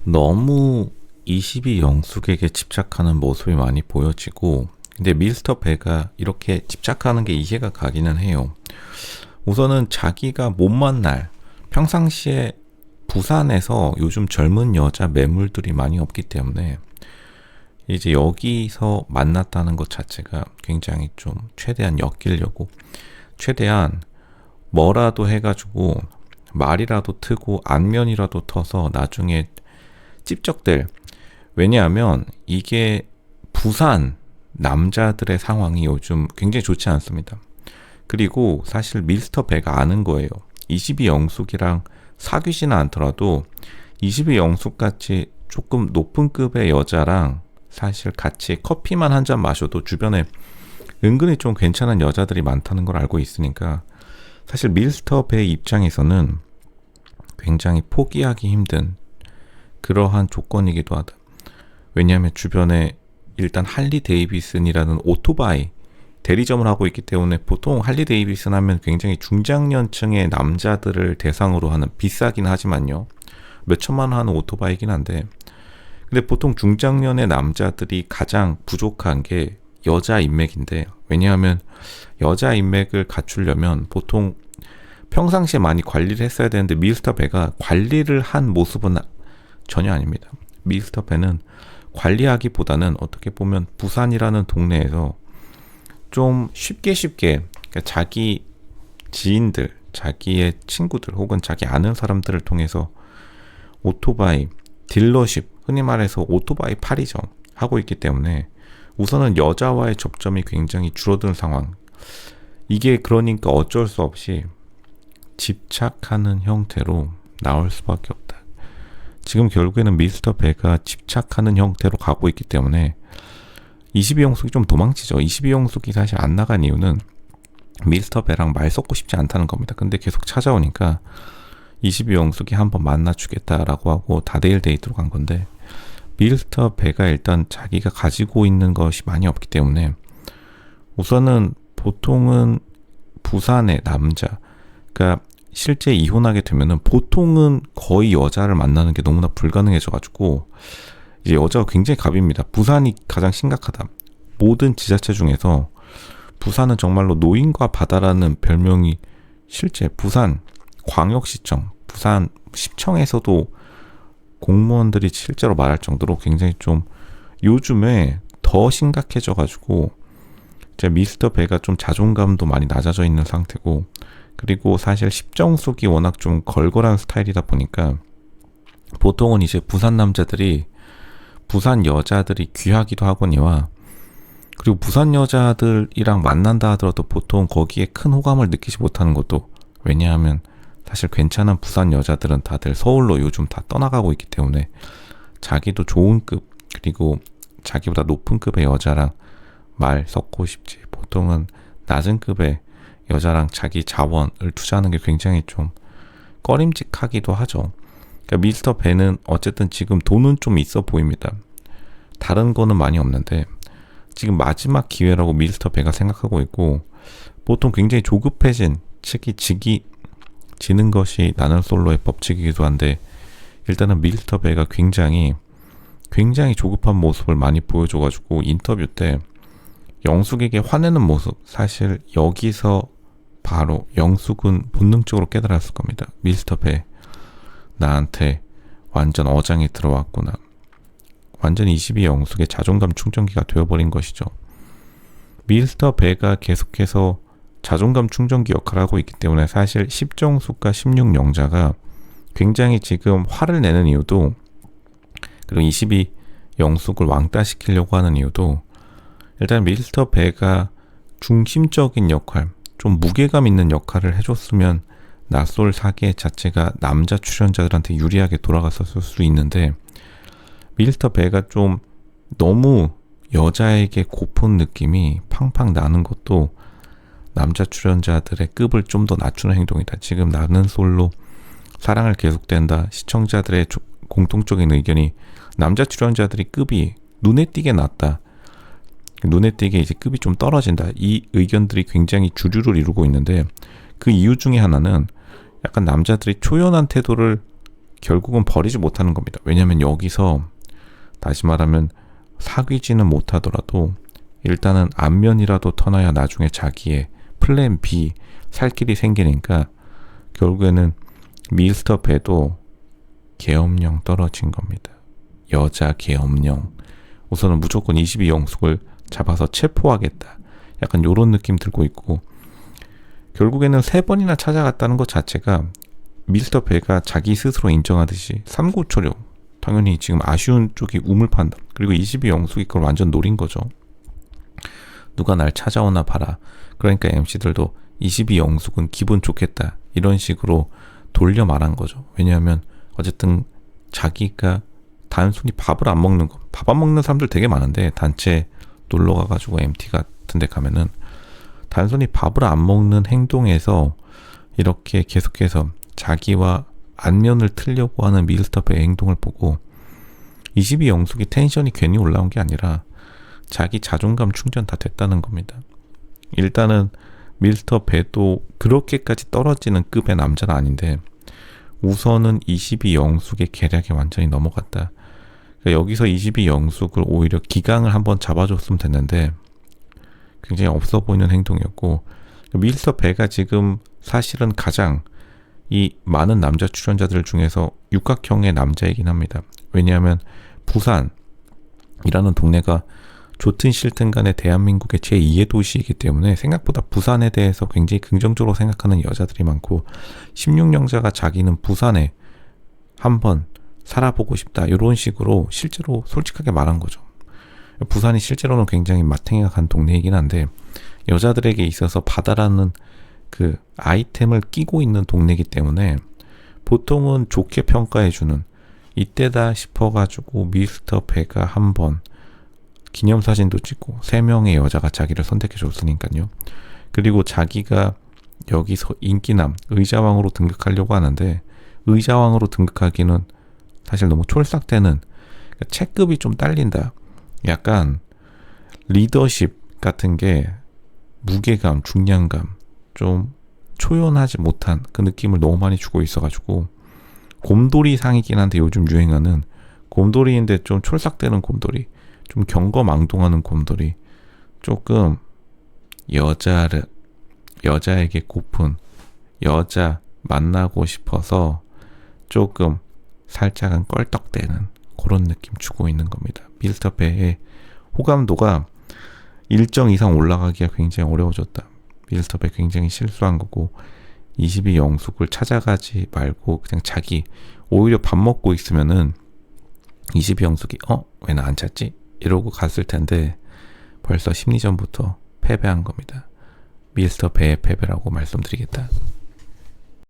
너무 22 영숙에게 집착하는 모습이 많이 보여지고, 근데 미스터 배가 이렇게 집착하는 게 이해가 가기는 해요. 우선은 자기가 못 만날, 평상시에 부산에서 요즘 젊은 여자 매물들이 많이 없기 때문에 이제 여기서 만났다는 것 자체가 굉장히 좀 최대한 엮이려고, 최대한 뭐라도 해가지고 말이라도 트고 안면이라도 터서 나중에 찝적될. 왜냐하면 이게 부산 남자들의 상황이 요즘 굉장히 좋지 않습니다. 그리고 사실 미스터 배가 아는 거예요. 22 영숙이랑 사귀지는 않더라도 22 영숙 같이 조금 높은 급의 여자랑 사실 같이 커피만 한 잔 마셔도 주변에 은근히 좀 괜찮은 여자들이 많다는 걸 알고 있으니까, 사실 미스터 배 입장에서는 굉장히 포기하기 힘든 그러한 조건이기도 하다. 왜냐하면 주변에 일단 할리 데이비슨이라는 오토바이 대리점을 하고 있기 때문에, 보통 할리 데이비슨 하면 굉장히 중장년층의 남자들을 대상으로 하는, 비싸긴 하지만요, 몇 천만 원 하는 오토바이긴 한데, 근데 보통 중장년의 남자들이 가장 부족한 게 여자 인맥인데, 왜냐하면 여자 인맥을 갖추려면 보통 평상시에 많이 관리를 했어야 되는데, 미스터 배가 관리를 한 모습은 전혀 아닙니다. 미스터 배는 관리하기보다는 어떻게 보면 부산이라는 동네에서 좀 쉽게 그러니까 자기 지인들, 자기의 친구들 혹은 자기 아는 사람들을 통해서 오토바이 딜러십, 흔히 말해서 오토바이 팔이죠, 하고 있기 때문에 우선은 여자와의 접점이 굉장히 줄어든 상황. 이게 그러니까 어쩔 수 없이 집착하는 형태로 나올 수밖에 없다. 지금 결국에는 미스터 배가 집착하는 형태로 가고 있기 때문에 22 영숙이 좀 도망치죠. 22 영숙이 사실 안 나간 이유는 미스터 배랑 말 섞고 싶지 않다는 겁니다. 근데 계속 찾아오니까 22 영숙이 한번 만나주겠다라고 하고 다대일 데이트로 간 건데, 미스터 배가 일단 자기가 가지고 있는 것이 많이 없기 때문에 우선은 보통은 부산의 남자, 그러니까 실제 이혼하게 되면은 보통은 거의 여자를 만나는 게 너무나 불가능해져가지고, 이제 여자가 굉장히 갑입니다. 부산이 가장 심각하다. 모든 지자체 중에서 부산은 정말로 노인과 바다라는 별명이, 실제 부산 광역시청, 부산 시청에서도 공무원들이 실제로 말할 정도로 굉장히 좀 요즘에 더 심각해져가지고, 제 미스터 배가 좀 자존감도 많이 낮아져 있는 상태고, 그리고 사실 십정숙이 워낙 좀 걸걸한 스타일이다 보니까 보통은 이제 부산 남자들이 부산 여자들이 귀하기도 하거니와, 그리고 부산 여자들이랑 만난다 하더라도 보통 거기에 큰 호감을 느끼지 못하는 것도, 왜냐하면 사실 괜찮은 부산 여자들은 다들 서울로 요즘 다 떠나가고 있기 때문에 자기도 좋은 급, 그리고 자기보다 높은 급의 여자랑 말 섞고 싶지, 보통은 낮은 급의 여자랑 자기 자원을 투자하는 게 굉장히 좀 꺼림직하기도 하죠. 그러니까 미스터 배는 어쨌든 지금 돈은 좀 있어 보입니다. 다른 거는 많이 없는데 지금 마지막 기회라고 미스터 배가 생각하고 있고, 보통 굉장히 조급해진 측이 지는 것이 나는 솔로의 법칙이기도 한데, 일단은 미스터 배가 굉장히 조급한 모습을 많이 보여줘가지고 인터뷰 때 영숙에게 화내는 모습, 사실 여기서 바로 영숙은 본능적으로 깨달았을 겁니다. 미스터 배, 나한테 완전 어장이 들어왔구나. 완전 22 영숙의 자존감 충전기가 되어버린 것이죠. 미스터 배가 계속해서 자존감 충전기 역할을 하고 있기 때문에 사실 10정숙과 16 영자가 굉장히 지금 화를 내는 이유도, 그리고 22 영숙을 왕따시키려고 하는 이유도, 일단 미스터 배가 중심적인 역할, 좀 무게감 있는 역할을 해줬으면 낯솔 사계 자체가 남자 출연자들한테 유리하게 돌아갔었을 수 있는데, 미스터 배가 좀 너무 여자에게 고픈 느낌이 팡팡 나는 것도 남자 출연자들의 급을 좀 더 낮추는 행동이다. 지금 나는 솔로 사랑을 계속된다, 시청자들의 공통적인 의견이 남자 출연자들이 급이 눈에 띄게 낮다, 눈에 띄게 이제 급이 좀 떨어진다, 이 의견들이 굉장히 주류를 이루고 있는데, 그 이유 중에 하나는 약간 남자들이 초연한 태도를 결국은 버리지 못하는 겁니다. 왜냐하면 여기서 다시 말하면 사귀지는 못하더라도 일단은 안면이라도 터놔야 나중에 자기의 플랜 B 살 길이 생기니까 결국에는 미스터 배도 계엄령 떨어진 겁니다. 여자 계엄령. 우선은 무조건 22영숙을 잡아서 체포하겠다. 약간 요런 느낌 들고 있고, 결국에는 3번이나 찾아갔다는 것 자체가 미스터 배가 자기 스스로 인정하듯이 삼고초려, 당연히 지금 아쉬운 쪽이 우물 판단, 그리고 22영숙이 그걸 완전 노린 거죠. 누가 날 찾아오나 봐라. 그러니까 MC들도 22영숙은 기분 좋겠다, 이런 식으로 돌려 말한 거죠. 왜냐하면 어쨌든 자기가 단순히 밥을 안 먹는 거, 밥 안 먹는 사람들 되게 많은데 단체 놀러 가가지고 MT 같은 데 가면은 단순히 밥을 안 먹는 행동에서 이렇게 계속해서 자기와 안면을 틀려고 하는 미스터 배의 행동을 보고 22영숙이 텐션이 괜히 올라온 게 아니라 자기 자존감 충전 다 됐다는 겁니다. 일단은 미스터 배도 그렇게까지 떨어지는 급의 남자는 아닌데 우선은 22영숙의 계략에 완전히 넘어갔다. 그러니까 여기서 22영숙을 오히려 기강을 한번 잡아줬으면 됐는데 굉장히 없어 보이는 행동이었고, 미스터 배가 지금 사실은 가장 이 많은 남자 출연자들 중에서 육각형의 남자이긴 합니다. 왜냐하면 부산이라는 동네가 좋든 싫든 간에 대한민국의 제2의 도시이기 때문에 생각보다 부산에 대해서 굉장히 긍정적으로 생각하는 여자들이 많고, 16년자가 자기는 부산에 한번 살아보고 싶다, 이런 식으로 실제로 솔직하게 말한 거죠. 부산이 실제로는 굉장히 마탱이가 간 동네이긴 한데 여자들에게 있어서 바다라는 그 아이템을 끼고 있는 동네이기 때문에 보통은 좋게 평가해주는, 이때다 싶어가지고 미스터 배가 한번 기념사진도 찍고 3명의 여자가 자기를 선택해줬으니까요. 그리고 자기가 여기서 인기남 의자왕으로 등극하려고 하는데 의자왕으로 등극하기는 사실 너무 촐싹대는, 그러니까 체급이 좀 딸린다, 약간 리더십 같은 게 무게감, 중량감 좀 초연하지 못한 그 느낌을 너무 많이 주고 있어가지고 곰돌이 상이긴 한데 요즘 유행하는 곰돌이인데 좀 촐싹대는 곰돌이, 좀 경거망동하는 곰돌이, 조금 여자에게 고픈 여자 만나고 싶어서 조금 살짝은 껄떡대는 그런 느낌 주고 있는 겁니다. 미스터 배의 호감도가 일정 이상 올라가기가 굉장히 어려워졌다. 미스터 배 굉장히 실수한 거고, 22영숙을 찾아가지 말고 그냥 자기 오히려 밥 먹고 있으면은 22영숙이 왜 나 안 찾지? 이러고 갔을 텐데 벌써 심리전부터 패배한 겁니다. 미스터 배의 패배라고 말씀드리겠다.